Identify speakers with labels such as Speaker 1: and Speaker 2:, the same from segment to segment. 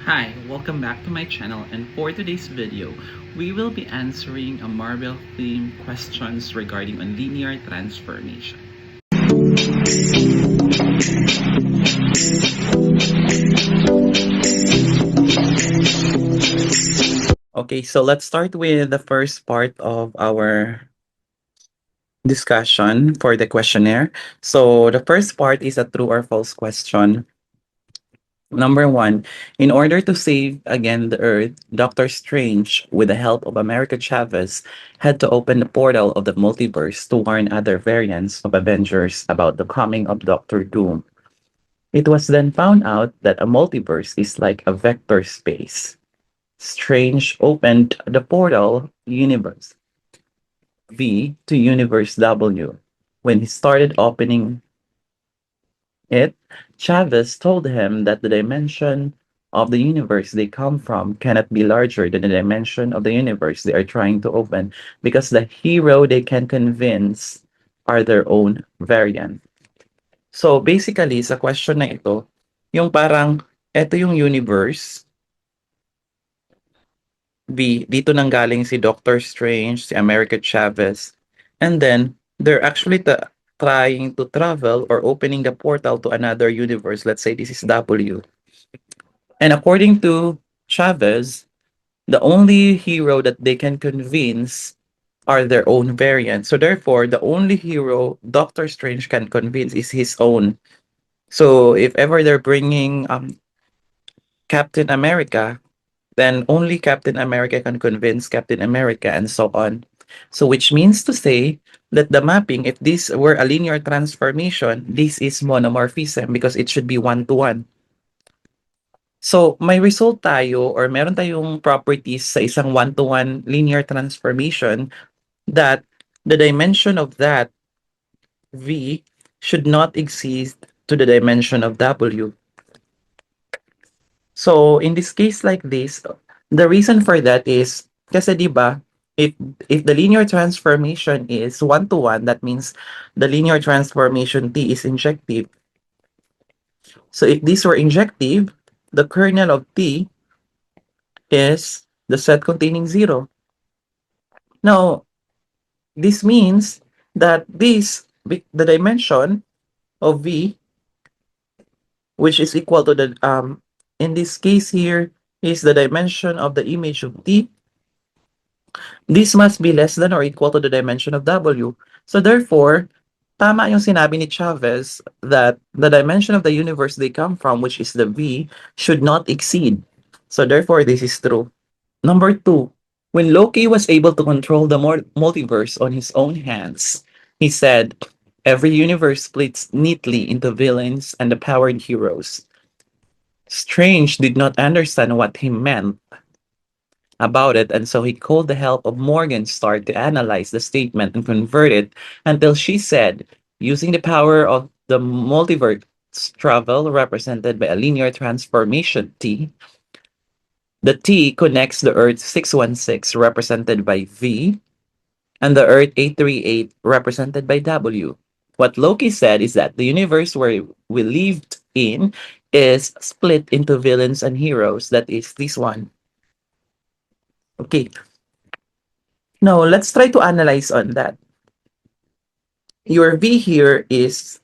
Speaker 1: Hi, welcome back to my channel, and for today's video, we will be answering a Marvel theme questions regarding on linear transformation. Okay, so let's start with the first part of our discussion for the questionnaire. So the first part is a true or false question. Number one, in order to save again the Earth, Doctor Strange, with the help of America Chavez, had to open the portal of the multiverse to warn other variants of Avengers about the coming of Doctor Doom. It was then found out that a multiverse is like a vector space. Strange opened the portal universe V to universe W. When he started opening it, Chavez told him that the dimension of the universe they come from cannot be larger than the dimension of the universe they are trying to open because the hero they can convince are their own variant. So basically, sa question na ito, yung parang, ito yung universe, dito nanggaling si Doctor Strange, si America Chavez, and then they're actually trying to travel or opening the portal to another universe. Let's say this is W. And according to Chavez, the only hero that they can convince are their own variant. So therefore, the only hero Doctor Strange can convince is his own. So if ever they're bringing Captain America, then only Captain America can convince Captain America and so on. So which means to say that the mapping, if this were a linear transformation, this is monomorphism because it should be one-to-one. So may result tayo or meron tayong properties sa isang one-to-one linear transformation that the dimension of that V should not exceed to the dimension of W. So in this case like this, the reason for that is kasi 'di ba, if if the linear transformation is one-to-one, that means the linear transformation T is injective. So if these were injective, the kernel of T is the set containing 0. Now, this means that the dimension of V, which is equal to the in this case here is the dimension of the image of T. This must be less than or equal to the dimension of W. So therefore, tama yung sinabi ni Chavez that the dimension of the universe they come from, which is the V, should not exceed. So therefore, this is true. Number two, when Loki was able to control the multiverse on his own hands, he said, every universe splits neatly into villains and the powered heroes. Strange did not understand what he meant about it, and so he called the help of Morgenstern to analyze the statement and convert it until she said, using the power of the multiverse travel represented by a linear transformation T, the T connects the Earth 616 represented by V and the Earth 838 represented by W. What Loki said is that the universe where we lived in is split into villains and heroes. That is this one. Okay. Now, let's try to analyze on that. Your V here is,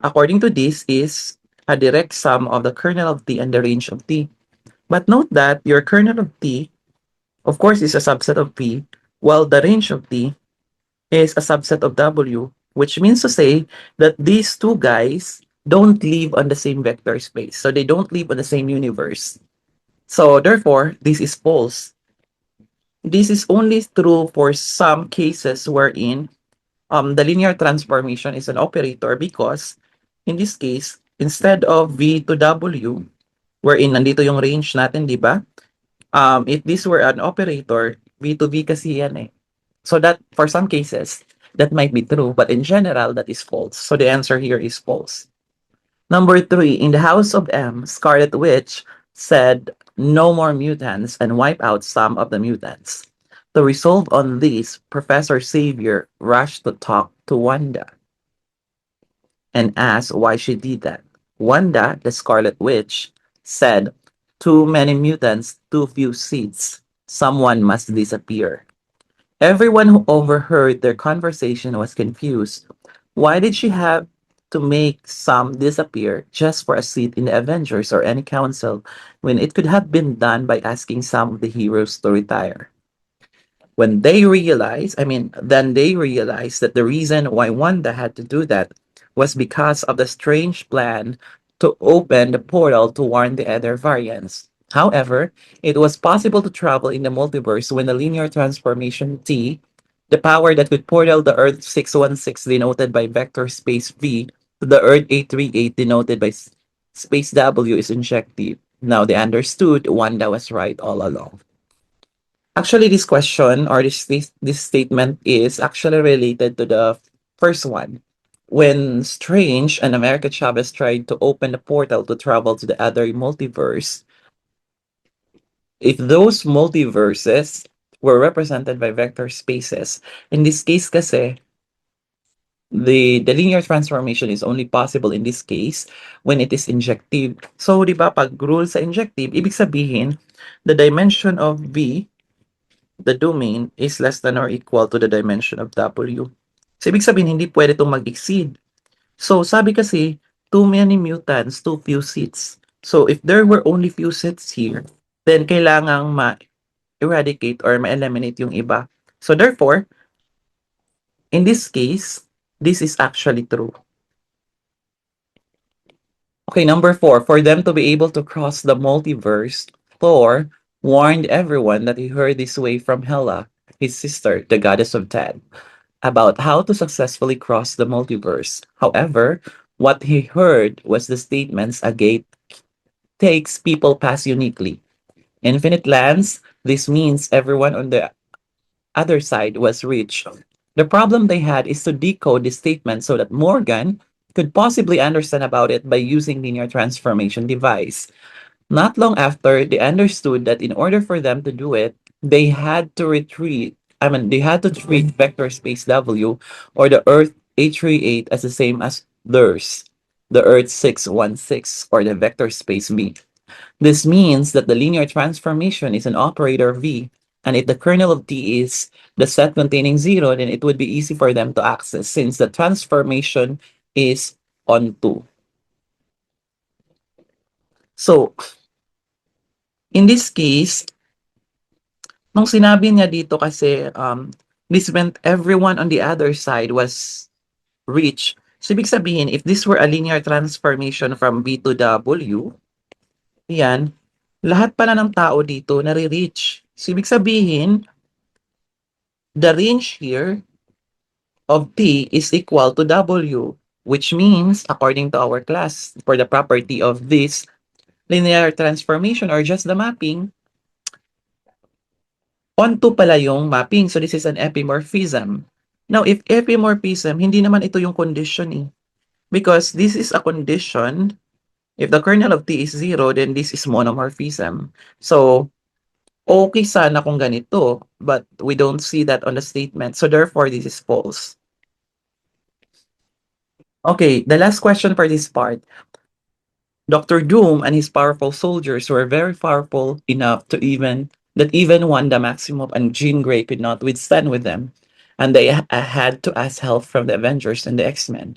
Speaker 1: according to this, is a direct sum of the kernel of T and the range of T. But note that your kernel of T, of course, is a subset of V, while the range of T is a subset of W, which means to say that these two guys don't live on the same vector space. So they don't live on the same universe. So therefore, this is false. This is only true for some cases wherein the linear transformation is an operator because in this case, instead of V to W, wherein nandito yung range natin, di ba? If this were an operator, V to V kasi yan eh. So that for some cases, that might be true, but in general, that is false. So the answer here is false. Number three, in the House of M, Scarlet Witch said no more mutants and wipe out some of the mutants. To resolve on this, Professor Xavier rushed to talk to Wanda and asked why she did that. Wanda, the Scarlet Witch, said Too many mutants, too few seats. Someone must disappear. Everyone who overheard their conversation was confused. Why did she have to make some disappear just for a seat in the Avengers or any council when it could have been done by asking some of the heroes to retire? Then they realized that the reason why Wanda had to do that was because of the strange plan to open the portal to warn the other variants. However, it was possible to travel in the multiverse when the linear transformation T, the power that could portal the Earth 616 denoted by vector space V to the Earth 838 denoted by space W is injective. Now they understood Wanda was right all along. Actually, this question or this statement is actually related to the first one. When Strange and America Chavez tried to open the portal to travel to the other multiverse, if those multiverses were represented by vector spaces, in this case kasi, the linear transformation is only possible in this case when it is injective. So, di ba, pag rule sa injective, ibig sabihin, the dimension of V, the domain is less than or equal to the dimension of W. So, ibig sabihin, hindi pwede itong mag-exceed. So, sabi kasi, too many mutants, too few seats. So, if there were only few seats here, then kailangang ma-eradicate or ma-eliminate yung iba. So, therefore, in this case, this is actually true. Okay, number 4, for them to be able to cross the multiverse, Thor warned everyone that he heard this way from Hela, his sister, the goddess of death, about how to successfully cross the multiverse. However, what he heard was the statements a gate takes people past uniquely. Infinite lands, this means everyone on the other side was rich. The problem they had is to decode the statement so that Morgan could possibly understand about it by using linear transformation device. Not long after, they understood that in order for them to do it, they had to treat vector space W or the Earth 838 as the same as theirs, the Earth 616 or the vector space V. This means that the linear transformation is an operator V, and if the kernel of T is the set containing 0, then it would be easy for them to access since the transformation is on 2. So, in this case, nung sinabi niya dito kasi, this meant everyone on the other side was rich. So, ibig sabihin, if this were a linear transformation from B to W, yan, lahat pala ng tao dito nare-reach. So, ibig sabihin, the range here of T is equal to W, which means, according to our class, for the property of this linear transformation or just the mapping, onto pala yung mapping. So this is an epimorphism. Now, if epimorphism, hindi naman ito yung condition eh. Because this is a condition. If the kernel of T is 0, then this is monomorphism. So, okay sana kung ganito, but we don't see that on the statement. So therefore, this is false. Okay, the last question for this part. Dr. Doom and his powerful soldiers were very powerful enough to even Wanda Maximoff and Jean Grey could not withstand with them, and they had to ask help from the Avengers and the X-Men.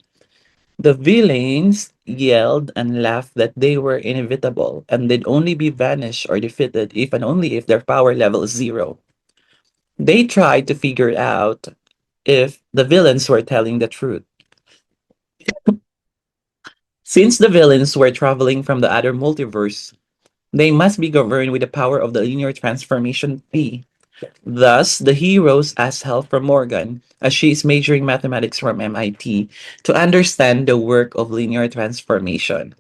Speaker 1: The villains yelled and laughed that they were inevitable and they'd only be vanished or defeated if and only if their power level is 0. They tried to figure out if the villains were telling the truth. Since the villains were traveling from the other multiverse, they must be governed with the power of the linear transformation P. Thus, the heroes ask help from Morgan, as she is majoring mathematics from MIT, to understand the work of linear transformation.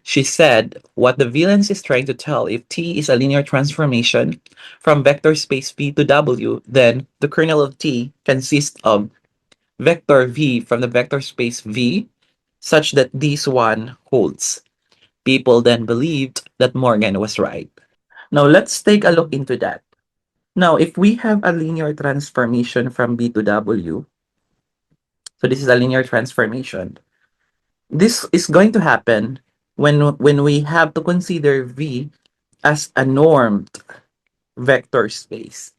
Speaker 1: She said what the villains is trying to tell if T is a linear transformation from vector space V to W, then the kernel of T consists of vector V from the vector space V, such that this one holds. People then believed that Morgan was right. Now let's take a look into that. Now, if we have a linear transformation from B to W, so this is a linear transformation. This is going to happen when we have to consider V as a normed vector space.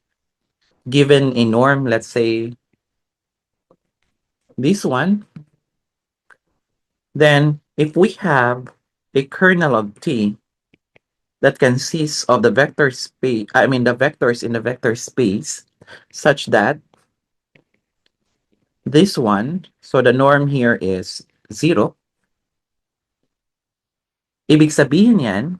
Speaker 1: Given a norm, let's say this one, then if we have a kernel of T that consists of the vector space, I mean the vectors in the vector space, such that this one, so the norm here is 0. Ibig sabihin yan,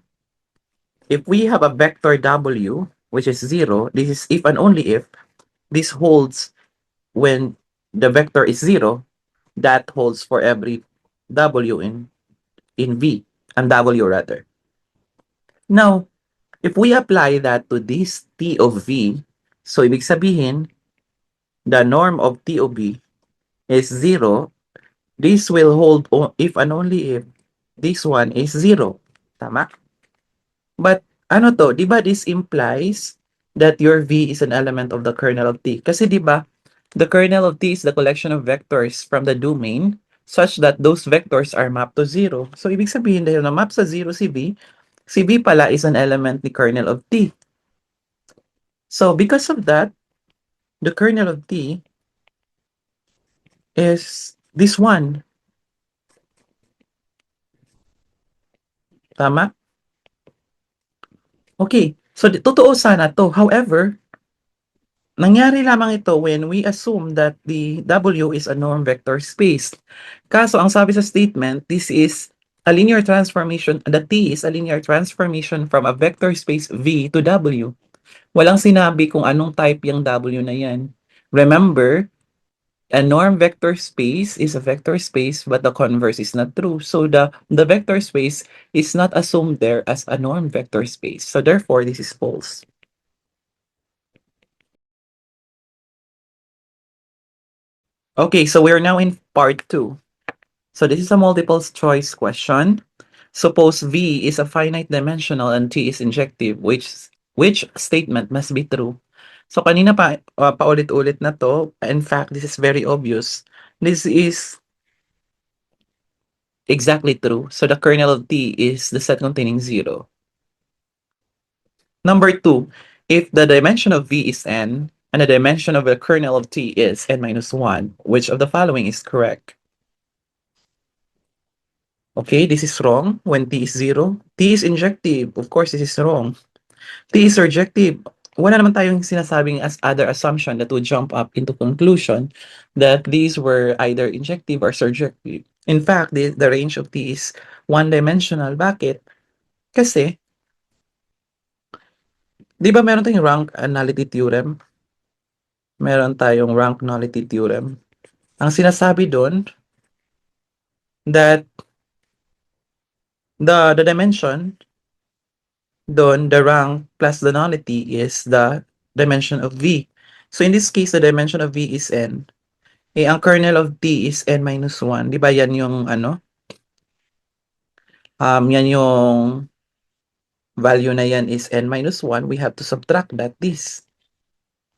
Speaker 1: if we have a vector W, which is 0, this is if and only if this holds when the vector is 0, that holds for every W in V, and W rather. Now, if we apply that to this T of V, so ibig sabihin, the norm of T of V is 0, this will hold if and only if this one is 0. Tama? But ano to, di ba this implies that your V is an element of the kernel of T? Kasi di ba, the kernel of T is the collection of vectors from the domain such that those vectors are mapped to 0. So ibig sabihin dahil na map sa 0 si V pala is an element ni kernel of T. So because of that, the kernel of T is this one. Tama? Okay. So totoo sana to. However, nangyari lamang ito when we assume that the W is a norm vector space. Kaso ang sabi sa statement, this is a linear transformation, the T is a linear transformation from a vector space V to W. Walang sinabi kung anong type yung W na yan. Remember, a norm vector space is a vector space but the converse is not true. So the vector space is not assumed there as a norm vector space. So therefore, this is false. Okay, so we're now in part 2. So this is a multiple choice question. Suppose V is a finite dimensional and T is injective, which statement must be true? So kanina paulit-ulit na to. In fact, this is very obvious. This is exactly true. So the kernel of T is the set containing 0. Number 2, if the dimension of V is n and the dimension of the kernel of T is n minus 1, which of the following is correct? Okay, this is wrong when T is 0. T is injective. Of course, this is wrong. T is surjective. Wala naman tayong sinasabing as other assumption that would jump up into conclusion that these were either injective or surjective. In fact, the range of T is one-dimensional. Bakit? Kasi, di ba meron tayong rank nullity theorem? Meron tayong rank nullity theorem. Ang sinasabi doon that the dimension doon, the rank plus the nullity is the dimension of V. So in this case, the dimension of V is n. Eh, ang kernel of T is n minus 1. Di ba yan yung ano? Yan yung value na yan is n minus 1. We have to subtract that this.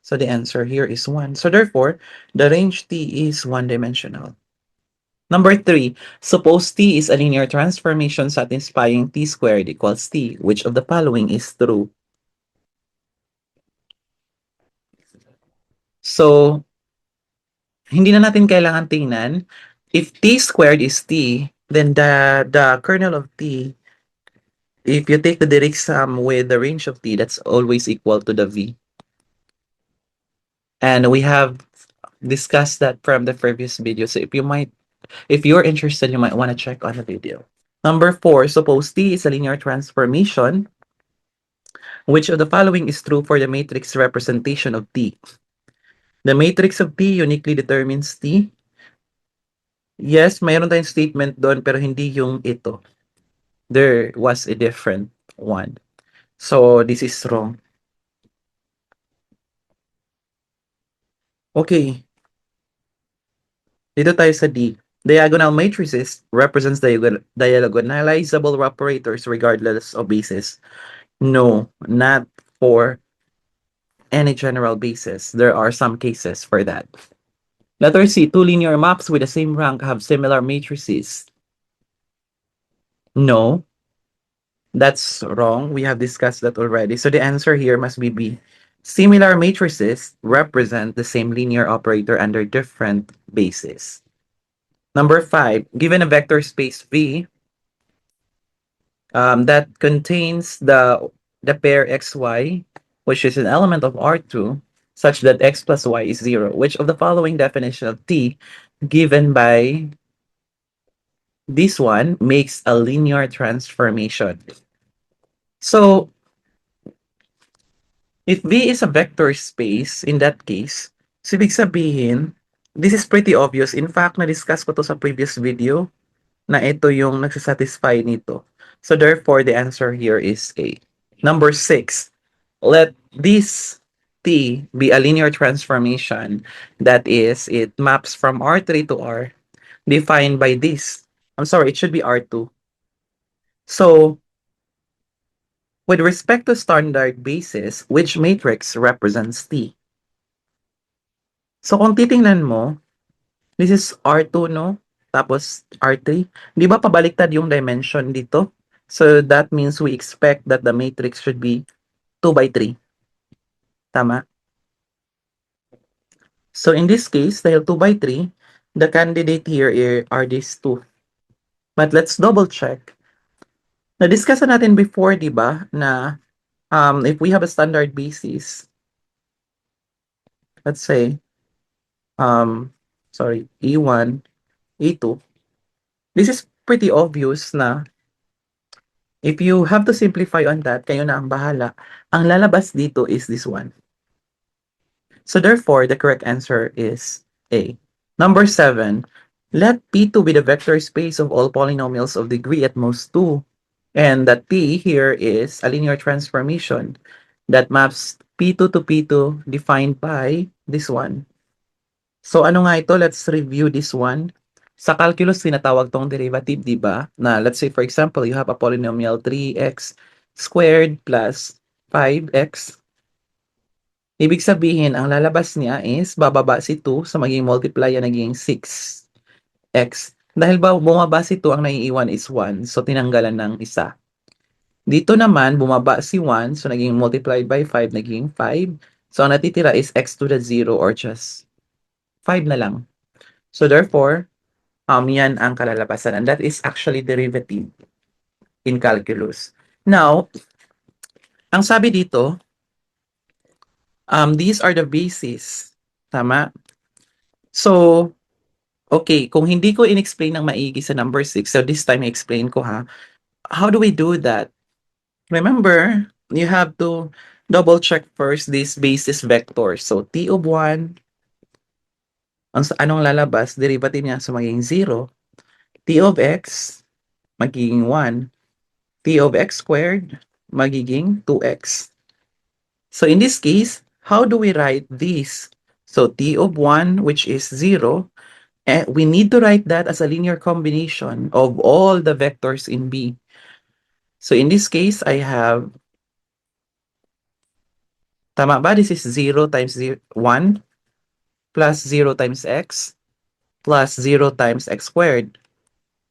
Speaker 1: So the answer here is 1. So therefore, the range T is one-dimensional. Number 3, suppose T is a linear transformation satisfying T squared equals T. Which of the following is true? So, hindi na natin kailangan tingnan. If T squared is T, then the kernel of T, if you take the direct sum with the range of T, that's always equal to the V. And we have discussed that from the previous video. So if you're interested, you might want to check on the video. Number 4, suppose T is a linear transformation. Which of the following is true for the matrix representation of T? The matrix of T uniquely determines T. Yes, mayroon tayong statement doon pero hindi yung ito. There was a different one. So this is wrong. Okay. Dito tayo sa D. Diagonal matrices represents diagonalizable operators regardless of basis. No, not for any general basis. There are some cases for that. Letter C, two linear maps with the same rank have similar matrices. No. That's wrong. We have discussed that already. So the answer here must be B. Similar matrices represent the same linear operator under different bases. Number 5, given a vector space V that contains the pair xy, which is an element of R2, such that x plus y is 0. Which of the following definition of T given by this one makes a linear transformation? So, if V is a vector space, in that case, so ibig sabihin, this is pretty obvious. In fact, na-discuss ko to sa previous video na ito yung nagsasatisfy nito. So therefore, the answer here is A. Number 6, let this T be a linear transformation. That is, it maps from R3 to R defined by this. I'm sorry, it should be R2. So, with respect to standard basis, which matrix represents T? So kung titingnan mo, this is R2, no? Tapos R3. Di ba pabaliktad yung dimension dito? So that means we expect that the matrix should be 2 by 3. Tama? So in this case, dahil 2 by 3, the candidate here are these two. But let's double check. Na-discuss natin before, di ba, na if we have a standard basis, let's say, sorry, E1, E2, this is pretty obvious na if you have to simplify on that, kayo na ang bahala. Ang lalabas dito is this one. So therefore, the correct answer is A. Number 7, let P2 be the vector space of all polynomials of degree at most 2. And that P here is a linear transformation that maps P2 to P2 defined by this one. So ano nga ito? Let's review this one. Sa calculus, tinatawag tong derivative, di ba? Na let's say, for example, you have a polynomial 3x squared plus 5x. Ibig sabihin, ang lalabas niya is bababa si 2, so maging multiply yan naging 6x. Dahil ba bumaba si 2, ang naiiwan is 1, so tinanggalan ng isa. Dito naman, bumaba si 1, so naging multiplied by 5, naging 5. So ang natitira is x to the 0 or just 5 na lang. So therefore, yan ang kalalabasan. And that is actually derivative in calculus. Now, ang sabi dito, these are the bases. Tama? So, okay, kung hindi ko in-explain ng maigi sa number 6, so this time i-explain ko ha. How do we do that? Remember, you have to double check first this basis vector. So, T of 1, anong lalabas? Derivative niya, so magiging 0. T of x, magiging 1. T of x squared, magiging 2x. So in this case, how do we write this? So T of 1, which is 0, we need to write that as a linear combination of all the vectors in B. So in this case, I have, tama ba? This is 0 times 1 plus 0 times x plus 0 times x squared.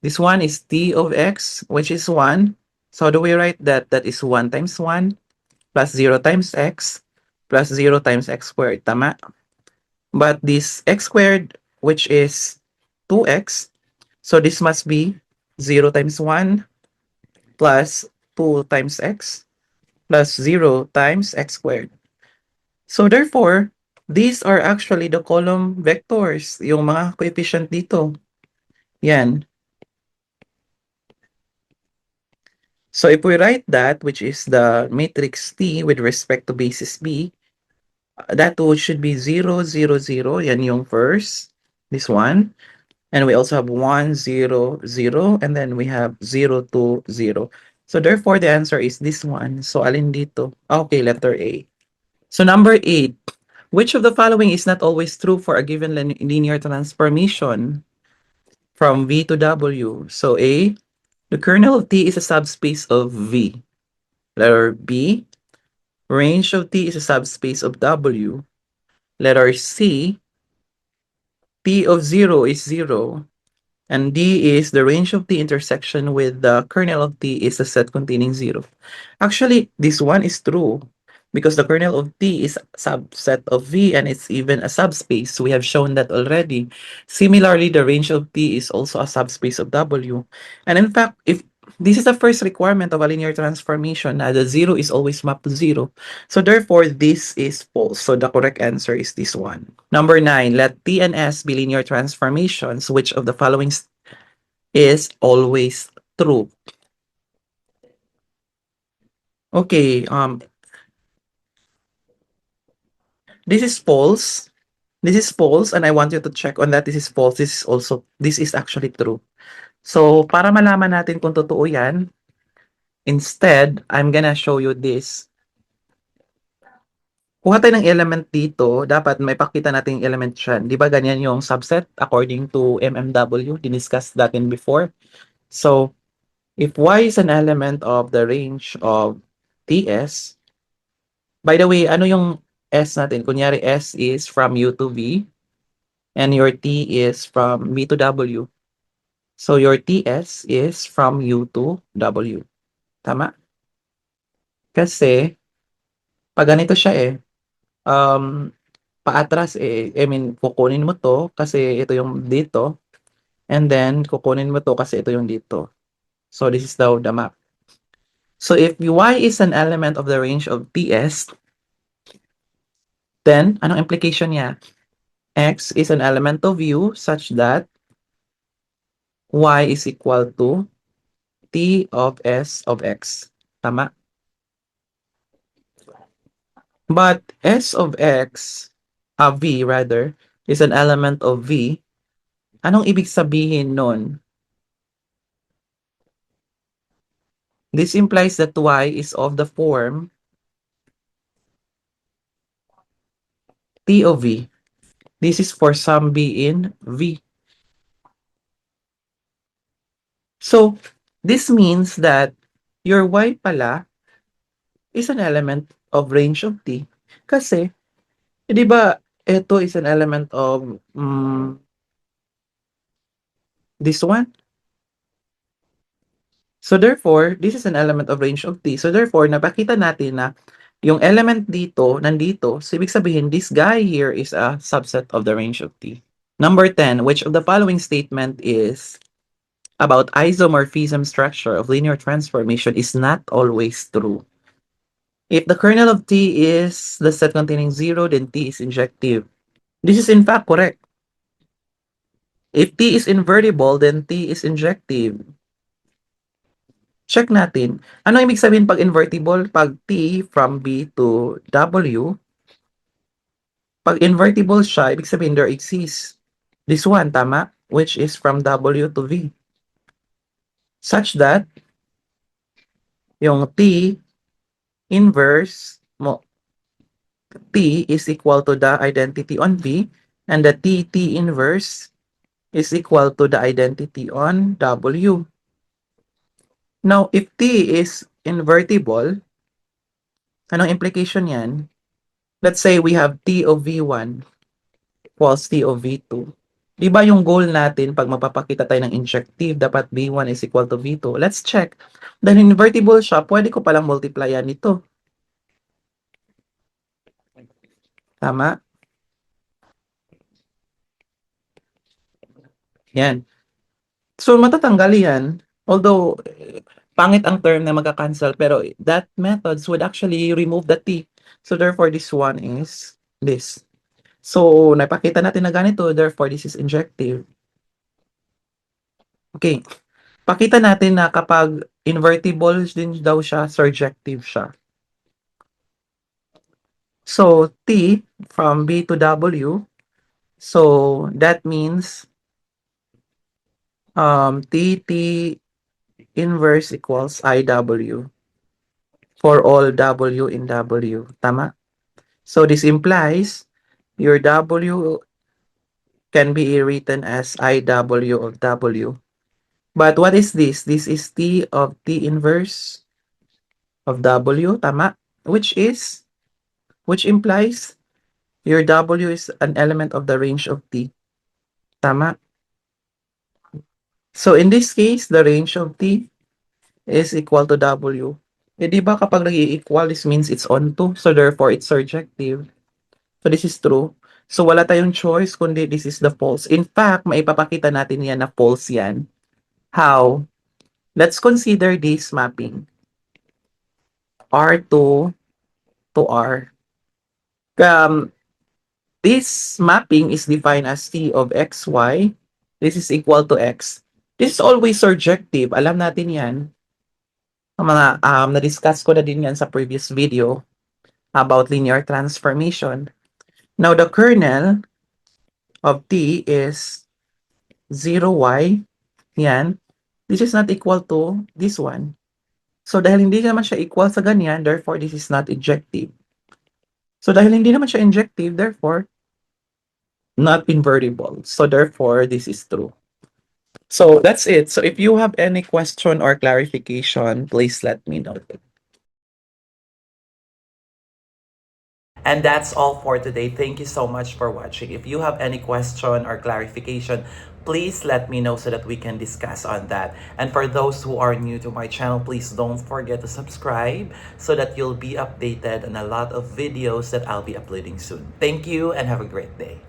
Speaker 1: This one is T of x, which is 1. So how do we write that? That is 1 times 1 plus 0 times x plus 0 times x squared. Tama? But this x squared, which is 2x, so this must be 0 times 1 plus 2 times x plus 0 times x squared. So therefore, these are actually the column vectors, yung mga coefficient dito. Yan. So if we write that, which is the matrix T with respect to basis B, that should be 0, 0, 0. Yan yung first, this one. And we also have 1, 0, 0. And then we have 0, 2, 0. So therefore, the answer is this one. So alin dito? Okay, letter A. So number 8. Which of the following is not always true for a given linear transformation from V to W? So A, the kernel of T is a subspace of V. Letter B, range of T is a subspace of W. Letter C, T of 0 is 0. And D is the range of T intersection with the kernel of T is a set containing 0. Actually, this one is true because the kernel of T is a subset of V and it's even a subspace. We have shown that already. Similarly, the range of T is also a subspace of W. And in fact, if this is the first requirement of a linear transformation, the 0 is always mapped to 0. So therefore, this is false. So the correct answer is this one. Number 9, let T and S be linear transformations. Which of the following is always true? Okay, this is false. This is false, and I want you to check on that. This is false. This is actually true. So, para malaman natin kung totoo yan, instead, I'm gonna show you this. Kuha tayo ng element dito, dapat may pakita natin yung element dyan. Di ba ganyan yung subset according to MMW? Diniscuss that in before. So, if Y is an element of the range of TS, by the way, ano yung S natin? Kunyari, S is from U to V, and your T is from V to W. So, your TS is from U to W. Tama? Kasi, pag ganito siya um, paatras I mean, kukunin mo to kasi ito yung dito, and then kukunin mo to kasi ito yung dito. So, this is the map. So, if Y is an element of the range of TS, then, anong implication niya? X is an element of U such that Y is equal to T of S of X. Tama? But S of X, V rather, is an element of V. Anong ibig sabihin nun? This implies that Y is of the form T of V. This is for some B in V. So, this means that your Y pala is an element of range of T. Kasi, di ba, ito is an element of this one. So therefore, this is an element of range of T. So therefore, napakita natin na yung element dito, nandito, so ibig sabihin, this guy here is a subset of the range of T. Number 10, which of the following statement is about isomorphism structure of linear transformation is not always true? If the kernel of T is the set containing 0, then T is injective. This is in fact correct. If T is invertible, then T is injective. Check natin. Ano ibig sabihin pag invertible? Pag T from B to W, pag invertible siya, ibig sabihin there exists this one, tama? Which is from W to V. Such that, yung T inverse mo, T is equal to the identity on V, and the T inverse is equal to the identity on W. Now, if T is invertible, anong implication yan? Let's say we have T of V1 equals T of V2. Di ba yung goal natin pag magpapakita tayo ng injective, dapat V1 is equal to V2? Let's check. Dahil invertible siya, pwede ko palang multiplyan ito. Tama? Yan. So, matatanggal yan. Although, pangit ang term na magka-cancel, pero that methods would actually remove the T. So, therefore, this one is this. So, napakita natin na ganito, therefore, this is injective. Okay. Pakita natin na kapag invertible din daw siya, surjective siya. So, T from B to W, so that means T inverse equals IW for all W in W. Tama? So, this implies your W can be written as IW of W. But what is this? This is T of T inverse of W, tama? Which implies your W is an element of the range of T. Tama? So in this case, the range of T is equal to W. Eh, di ba kapag nag-i-equal, this means it's onto. So therefore, it's surjective. So this is true. So wala tayong choice kundi this is the false. In fact, maipapakita natin yan na false yan. How? Let's consider this mapping. R2 to R. Um, this mapping is defined as T of xy. This is equal to x. This is always surjective. Alam natin yan. Mga na-discuss ko na din yan sa previous video about linear transformation. Now, the kernel of T is 0y. Yan. This is not equal to this one. So, dahil hindi naman siya equal sa ganyan, therefore, this is not injective. So, dahil hindi naman siya injective, therefore, not invertible. So, therefore, this is true. So, that's it. So, if you have any question or clarification, please let me know. And that's all for today. Thank you so much for watching. If you have any question or clarification, please let me know so that we can discuss on that. And for those who are new to my channel, please don't forget to subscribe so that you'll be updated on a lot of videos that I'll be uploading soon. Thank you and have a great day.